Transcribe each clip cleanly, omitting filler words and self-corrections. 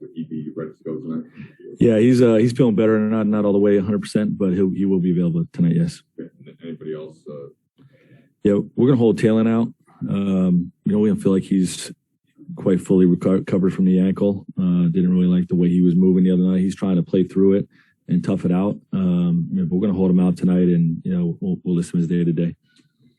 Would he be ready to go tonight? Yeah, he's feeling better, not all the way 100%, but he will be available tonight. Yes. Okay. Anybody else? Yeah, we're gonna hold Talon out. We don't feel like he's quite fully recovered from the ankle. Didn't really like the way he was moving the other night. He's trying to play through it and tough it out. But we're gonna hold him out tonight, and we'll list him as day to day.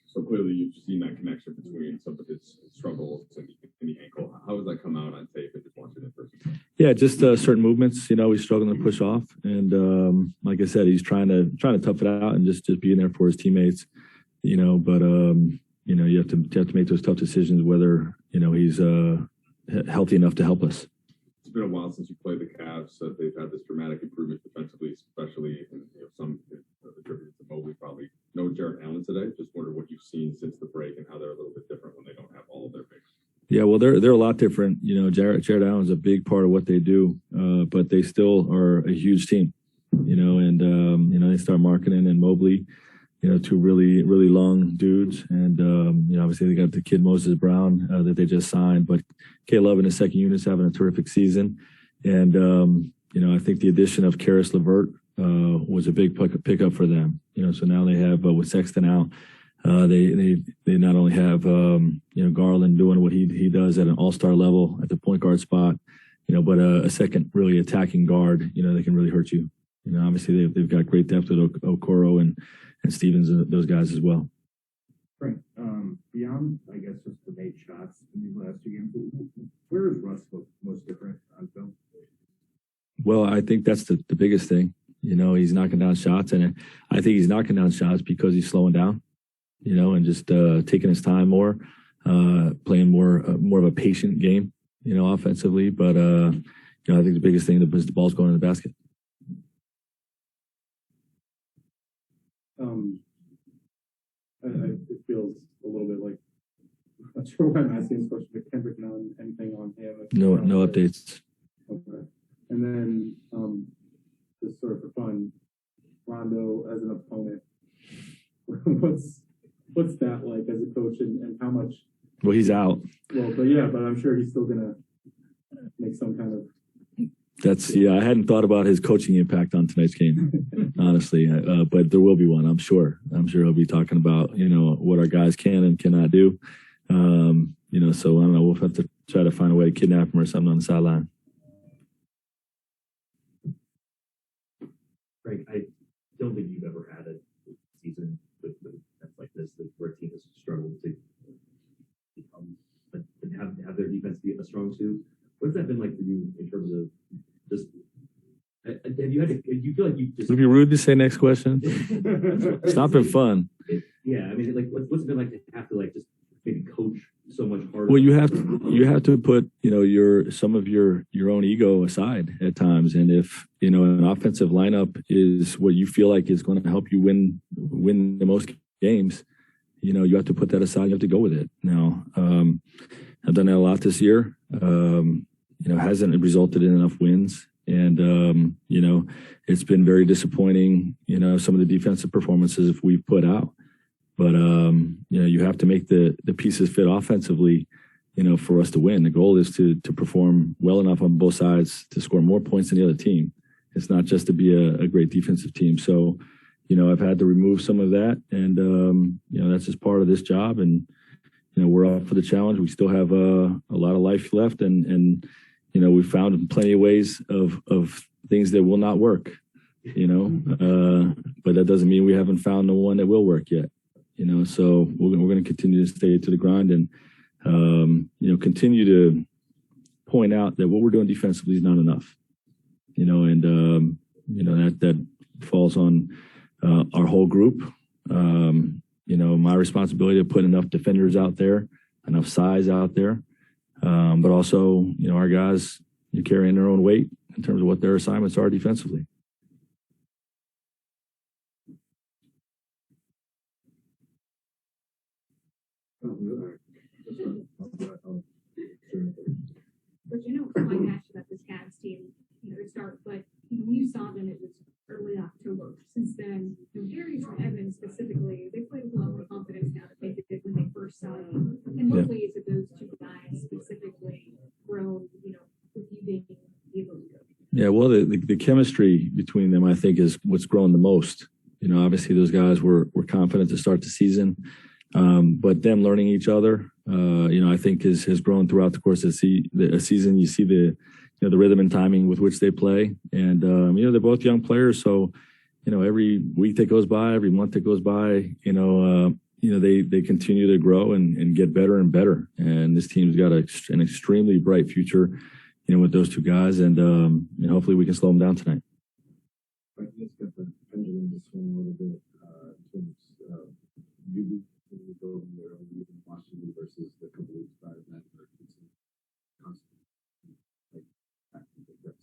So clearly, you've seen that connection between some of his struggles and the ankle. How does that come out on tape and just watching it person? Yeah, just certain movements. He's struggling to push off, and like I said, he's trying to tough it out and just being there for his teammates. But you have to make those tough decisions whether he's healthy enough to help us. It's been a while since you played the Cavs. They've had this dramatic improvement defensively, especially in some attributed to Vogel. Probably no Jarrett Allen today. Just wonder what you've seen since the break and how they're a little bit different when they don't have all of their bigs. Yeah, well, they're a lot different. Jarrett Allen's a big part of what they do, but they still are a huge team. And they start marketing and Mobley. Two really, really long dudes. And, obviously they got the kid Moses Brown that they just signed. But K-Love in his second unit is having a terrific season. And, I think the addition of Karis LeVert was a big pickup for them. So now they have, with Sexton out, they not only have, Garland doing what he does at an all-star level at the point guard spot, but a second really attacking guard, they can really hurt you. Obviously they've got great depth with Okoro and Stevens and those guys as well. Right. Beyond, I guess, just the made shots in these last two games, where is Russ most different on film? Well, I think that's the biggest thing. He's knocking down shots, and I think he's knocking down shots because he's slowing down, and just taking his time more, playing more of a patient game, offensively. But, I think the biggest thing is the ball's going in the basket. It feels a little bit like, I'm not sure why I'm asking this question, but Kendrick Nunn, anything on him? No updates. Okay. And then, just sort of for fun, Rondo as an opponent, what's that like as a coach, and how much? Well, he's out. Well, but I'm sure he's still gonna make some kind of. I hadn't thought about his coaching impact on tonight's game, honestly. But there will be one, I'm sure. I'm sure he'll be talking about, what our guys can and cannot do. So I don't know. We'll have to try to find a way to kidnap him or something on the sideline. Frank, I don't think you've ever had a season with like this where a team has struggled to become and have their defense be a strong suit. What's that been like for you in terms of just? Have you had to? Do you feel like you just? Would it be rude to say next question? It's not been fun. Yeah, I mean, like, what's it been like to have to just maybe coach so much harder? Well, you have to put some of your own ego aside at times, and if an offensive lineup is what you feel like is going to help you win the most games, you have to put that aside. You have to go with it. Now, I've done that a lot this year. Hasn't resulted in enough wins. And, it's been very disappointing, some of the defensive performances we've put out. But, you have to make the pieces fit offensively, for us to win. The goal is to perform well enough on both sides to score more points than the other team. It's not just to be a great defensive team. So, I've had to remove some of that. And, that's just part of this job. And, we're up for the challenge. We still have a lot of life left. And we found plenty of ways of things that will not work, but that doesn't mean we haven't found the one that will work yet, so we're going to continue to stay to the grind and, continue to point out that what we're doing defensively is not enough, and, that falls on our whole group. My responsibility to put enough defenders out there, enough size out there. But also, our guys carrying their own weight in terms of what their assignments are defensively. But I wanted to ask you about this Cavs team, to start, but when you saw them, it was early October. Since then, Darius and Evans specifically, they played with a lot more confidence now that they did when they first saw you. And what ways have those two guys specifically grown, with you being able to go. Yeah, well, the chemistry between them, I think, is what's grown the most. You know, obviously those guys were confident to start the season, but them learning each other, you know, I think has grown throughout the course of the season. You see the rhythm and timing with which they play, and you know, they're both young players, so you know, every week that goes by, every month that goes by, you know, they continue to grow and get better and better. And this team's got an extremely bright future, you know, with those two guys, and hopefully we can slow them down tonight. I just got the pendulum to swing a little bit in terms of you go in there and even Washington versus the couple weeks prior to that.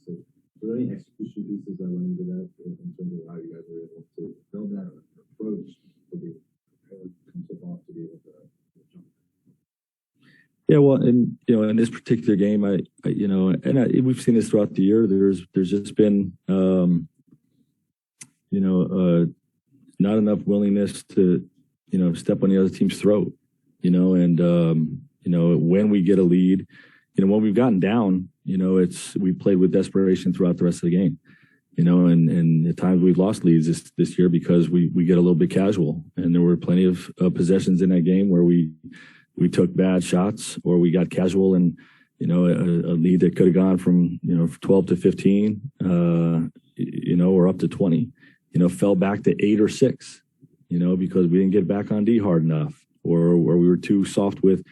So, are there any execution pieces that went into that in terms of how you guys were able to build that approach to be prepared to tip off to be able to jump? Yeah, well, and you know, in this particular game, we've seen this throughout the year. There's just been not enough willingness to, you know, step on the other team's throat, you know, and you know, when we get a lead, you know, when we've gotten down, you know, we played with desperation throughout the rest of the game, you know, and at times we've lost leads this year because we get a little bit casual, and there were plenty of possessions in that game where we took bad shots, or we got casual and, you know, a lead that could have gone from, you know, 12 to 15, you know, or up to 20, you know, fell back to 8 or 6, you know, because we didn't get back on D hard enough, or we were too soft with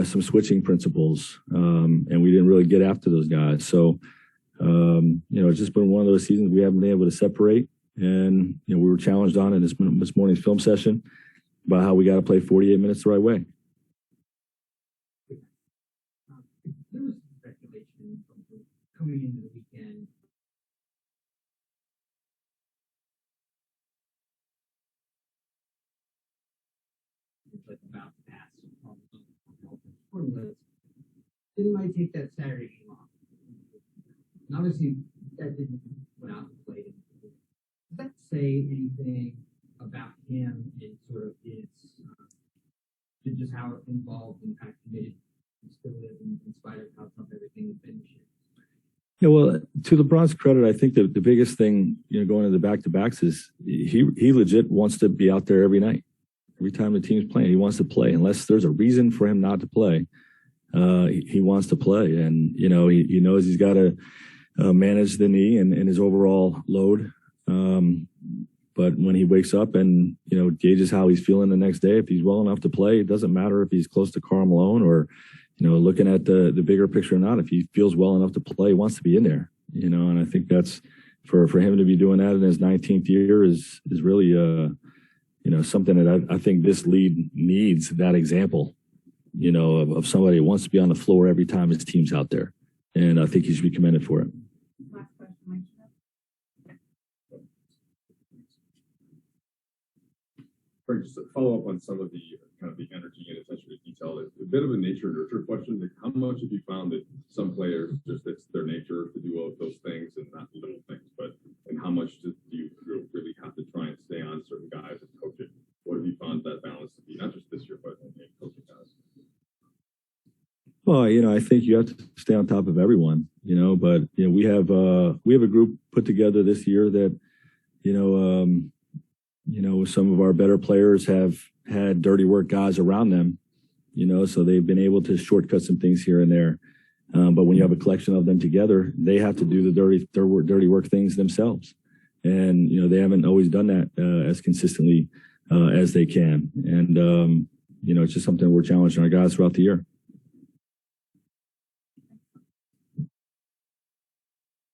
some switching principles, and we didn't really get after those guys. So, you know, it's just been one of those seasons we haven't been able to separate. And, you know, we were challenged on in this morning's film session about how we got to play 48 minutes the right way. There was speculation coming into the weekend. It's like about to pass didn't might take that Saturday game off. And obviously that didn't went out and played. Does that say anything about him and sort of his just how involved and kind of committed he still is in spite of how tough everything has been this year? Yeah, well, to LeBron's credit, I think the biggest thing, you know, going into the back-to-backs is he legit wants to be out there every night. Every time the team's playing, he wants to play. Unless there's a reason for him not to play, he wants to play. And, you know, he knows he's got to manage the knee and his overall load. But when he wakes up and, you know, gauges how he's feeling the next day, if he's well enough to play, it doesn't matter if he's close to Karl Malone or, you know, looking at the bigger picture or not. If he feels well enough to play, he wants to be in there, you know. And I think that's for him to be doing that in his 19th year is really, you know, something that I think this league needs, that example, you know, of somebody who wants to be on the floor every time his team's out there. And I think he should be commended for it. Last question, Mike. Just to follow up on some of the kind of the energy and attention to detail, it's a bit of a nature nurture question. Like, how much have you found that some players just it's their nature to do all of those things and not little things, and how much do you really have to try and stay on certain guys and coach it? What have you found that balance to be, not just this year, but in coaching guys? Well, you know, I think you have to stay on top of everyone, you know, but, you know, we have a group put together this year that, you know, some of our better players have had dirty work guys around them, you know, so they've been able to shortcut some things here and there. But when you have a collection of them together, they have to do the dirty work things themselves. And, you know, they haven't always done that as consistently as they can. And, you know, it's just something we're challenging our guys throughout the year.